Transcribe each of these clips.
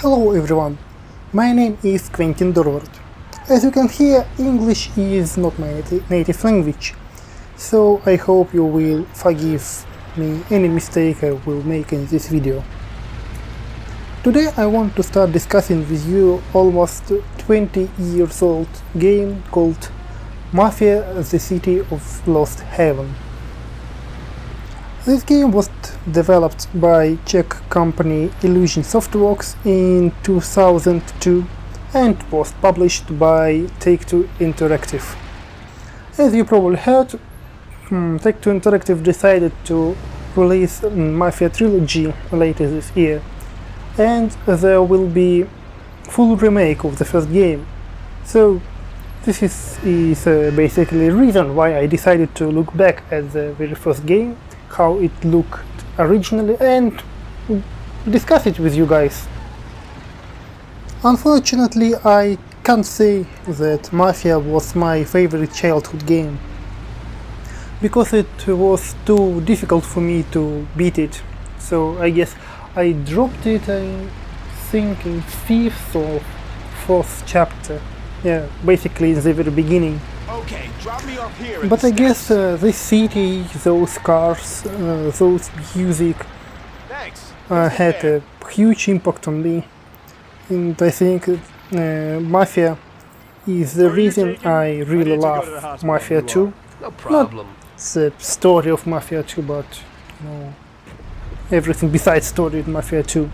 Hello everyone, my name is Kventin Dorvard. As you can hear, English is not my native language, so I hope you will forgive me any mistake I will make in this video. Today I want to start discussing with you almost 20 years old game called Mafia: The City of Lost Heaven. This game was developed by Czech company Illusion Softworks in 2002 and was published by Take-Two Interactive. As you probably heard, Take-Two Interactive decided to release Mafia Trilogy later this year, and there will be full remake of the first game. So this is basically the reason why I decided to look back at the very first game, how it looked originally, and discuss it with you guys. Unfortunately, I can't say that Mafia was my favorite childhood game, because it was too difficult for me to beat it. So I guess I dropped it, I think, in 5th or 4th chapter. Yeah, basically in the very beginning. Okay, drop me off here. But I guess this city, those cars, those music had a huge impact on me, and I think Mafia is the reason I really love Mafia 2. No problem. Not the story of Mafia 2, but everything besides story in Mafia 2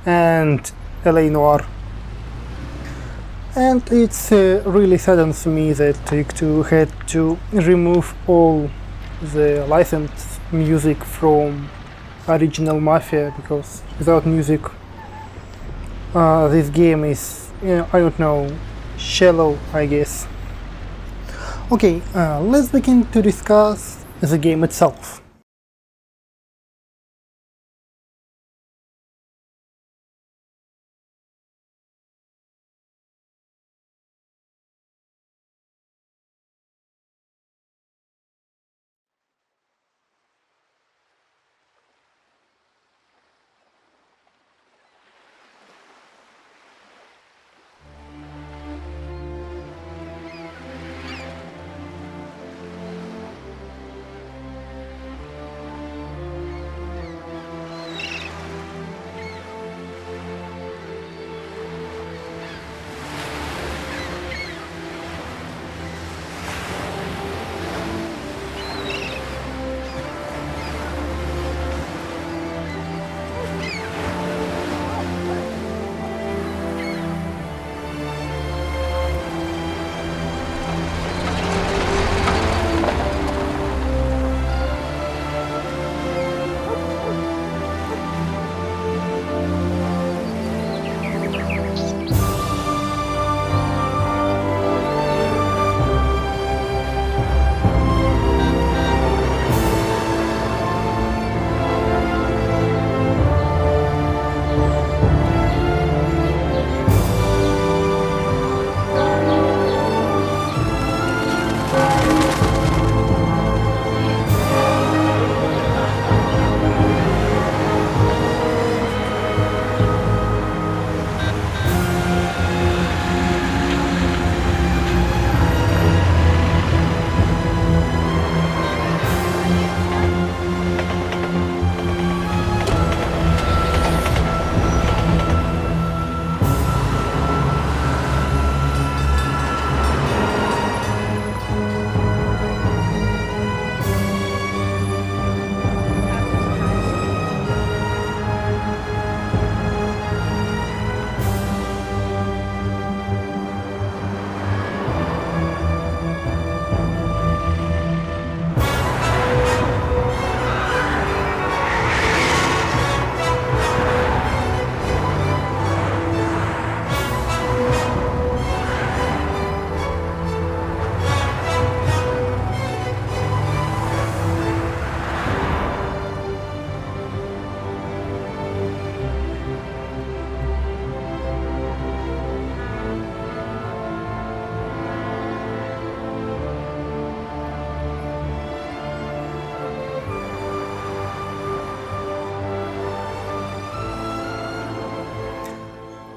and LA Noire. And it's really saddens me that Take-Two had to remove all the licensed music from original Mafia, because without music this game is, I don't know, shallow, I guess. Okay, let's begin to discuss the game itself.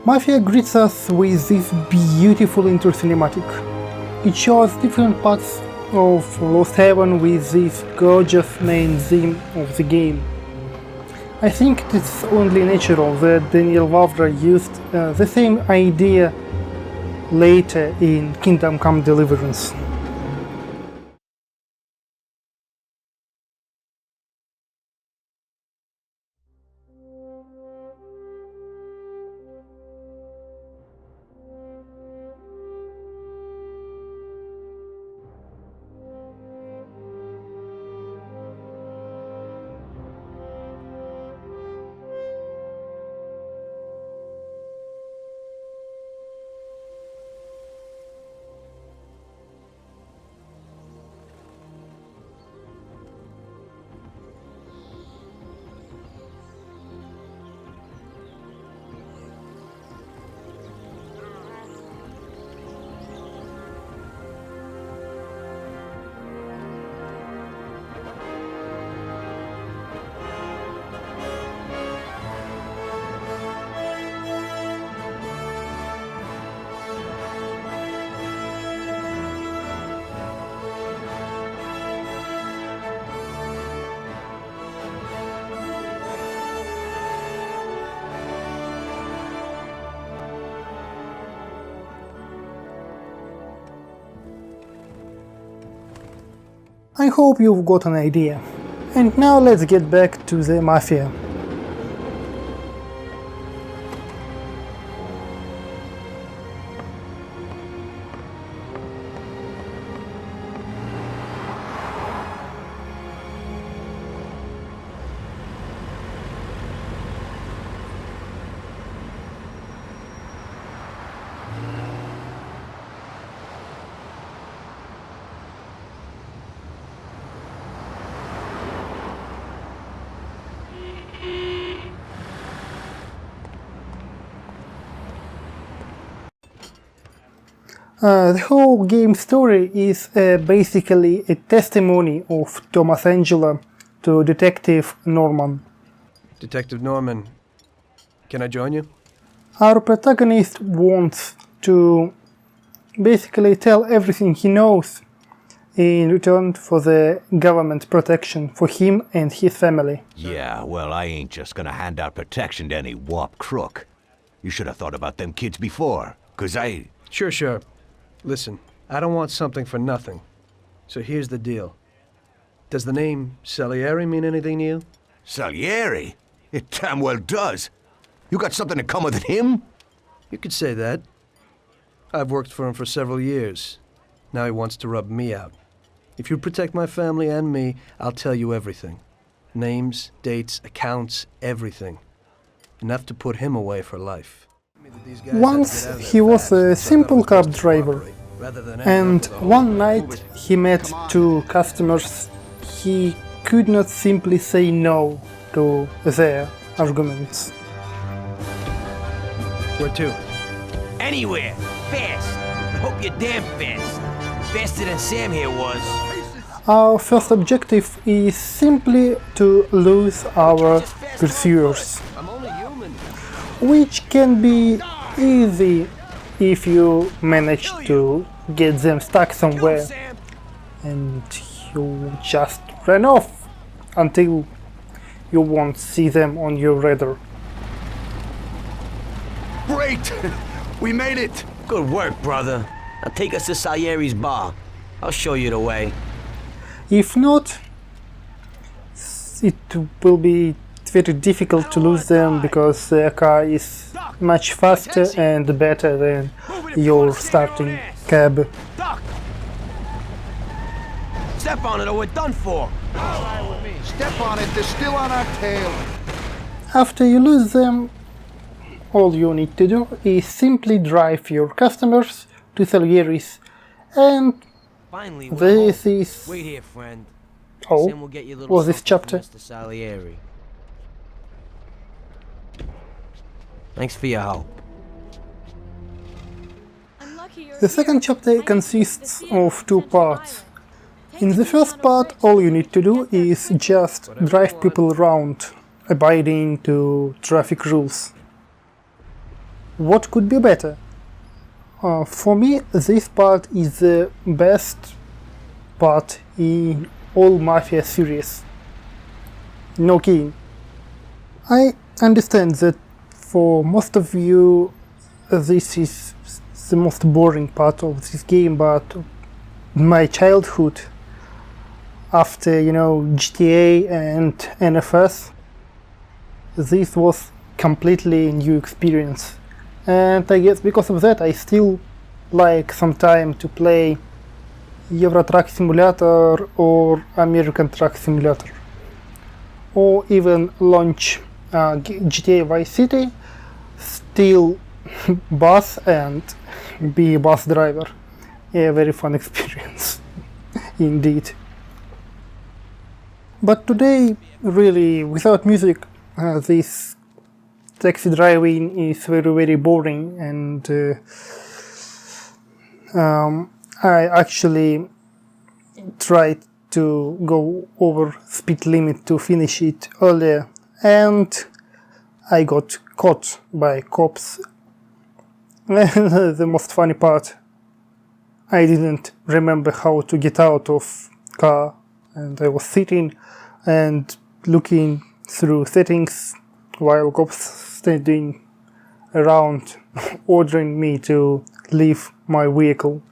Mafia greets us with this beautiful intro cinematic. It shows different parts of Lost Haven with this gorgeous main theme of the game. I think it's only natural that Daniel Wavra used the same idea later in Kingdom Come Deliverance. I hope you've got an idea. And now let's get back to the Mafia. The whole game story is basically a testimony of Thomas Angela to Detective Norman. Detective Norman, can I join you? Our protagonist wants to basically tell everything he knows in return for the government protection for him and his family. Yeah, well, I ain't just gonna hand out protection to any wop crook. You should have thought about them kids before, 'cause I... Sure. Listen, I don't want something for nothing. So here's the deal. Does the name Salieri mean anything to you? Salieri? It damn well does. You got something in common with him? You could say that. I've worked for him for several years. Now he wants to rub me out. If you protect my family and me, I'll tell you everything. Names, dates, accounts, everything. Enough to put him away for life. Once he was a simple cab driver, and one night he met two customers. He could not simply say no to their arguments. Where to? Anywhere. Fast. I hope you're damn fast. Faster than Sam here was. Our first objective is simply to lose our pursuers, I'm only human. which can be easy if you manage to get them stuck somewhere Sam. and you just run off until you won't see them on your radar. Great! We made it! Good work, brother. Now take us to Salieri's bar. I'll show you the way. If not, it will be very difficult to lose them because their car is much faster and better than your starting cab. Duck! Step on it or we're done for. Step on it, they're still on our tail. After you lose them, all you need to do is simply drive your customers to Salieri's, and Finally, this is... wait here, friend. Oh, Sam will get you a little was this something from chapter? Mr. Salieri. Thanks for your help. The second chapter consists of two parts. In the first part, all you need to do is just drive people around, abiding to traffic rules. what could be better? For me, this part is the best part in all Mafia series. No kidding. I understand that for most of you this is the most boring part of this game, but my childhood, after GTA and NFS, this was completely new experience, and I guess because of that I still like sometime to play Euro Truck Simulator or American Truck Simulator, or even launch GTA Vice City, still bus and be a bus driver. A very fun experience indeed. But today, really, without music, this taxi driving is very boring, and I actually tried to go over speed limit to finish it earlier, and I got caught by cops. The most funny part, I didn't remember how to get out of car, and I was sitting and looking through settings while cops standing around ordering me to leave my vehicle.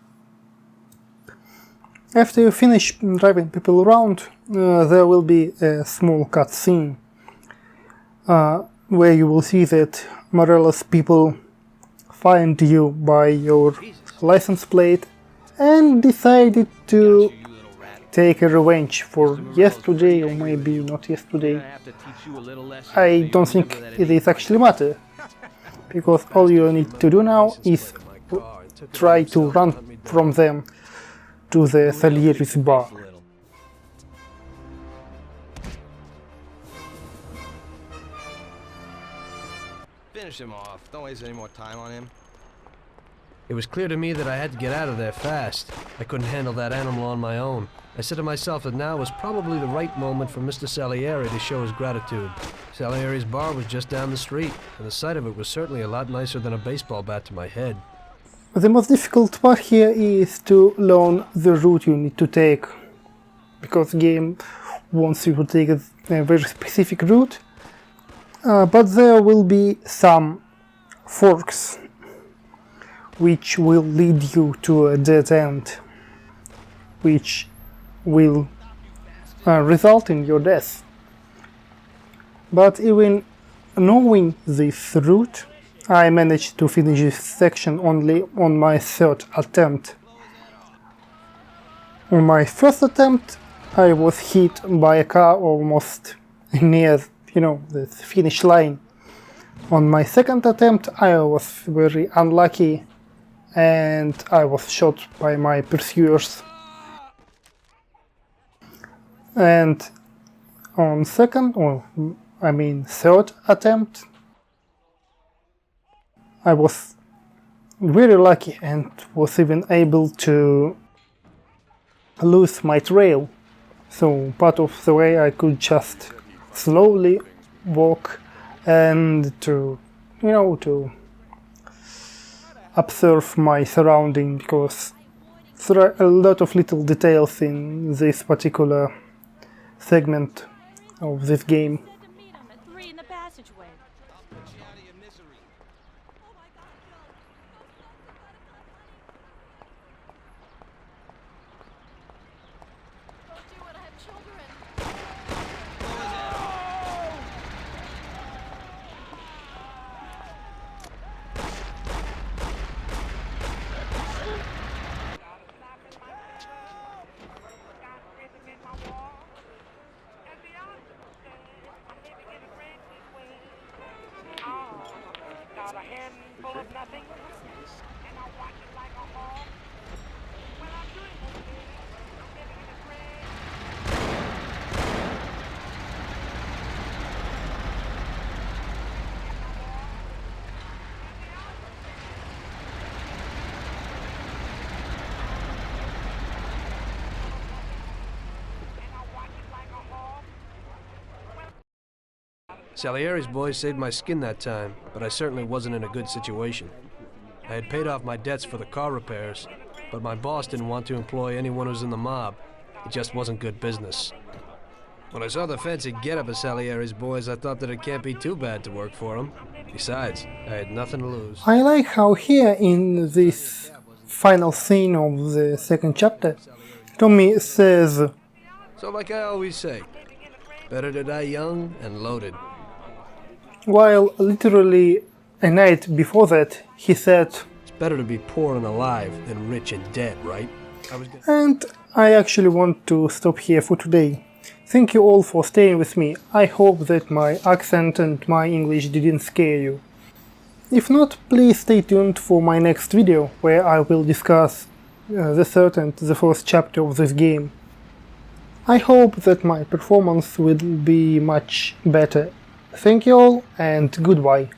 After you finish driving people around, there will be a small cutscene where you will see that Morales people find you by your license plate and decided to take a revenge for yesterday, or maybe not yesterday. I don't think it is actually matter, because all you need to do now is try to run from them to the Salieri's bar. Finish him off. Don't waste any more time on him. It was clear to me that I had to get out of there fast. I couldn't handle that animal on my own. I said to myself that now was probably the right moment for Mr. Salieri to show his gratitude. Salieri's bar was just down the street, and the sight of it was certainly a lot nicer than a baseball bat to my head. The most difficult part here is to learn the route you need to take, because the game wants you to take a very specific route, but there will be some forks which will lead you to a dead end, which will result in your death. But even knowing this route, I managed to finish this section only on my third attempt. On my first attempt, I was hit by a car almost near, the finish line. On my second attempt, I was very unlucky, and I was shot by my pursuers. And on third attempt, I was very lucky and was even able to lose my trail. So part of the way I could just slowly walk and to observe my surrounding, because there are a lot of little details in this particular segment of this game. Salieri's boys saved my skin that time, but I certainly wasn't in a good situation. I had paid off my debts for the car repairs, but my boss didn't want to employ anyone who's in the mob. It just wasn't good business. When I saw the fancy getup of Salieri's boys, I thought that it can't be too bad to work for them. Besides, I had nothing to lose. I like how here in this final scene of the second chapter, Tommy says, So like I always say, better to die young and loaded. while literally a night before that he said, It's better to be poor and alive than rich and dead, right? and I actually want to stop here for today. Thank you all for staying with me. I hope that my accent and my English didn't scare you. If not, please stay tuned for my next video, where I will discuss the third and the fourth chapter of this game. I hope that my performance will be much better. Thank you all, and goodbye.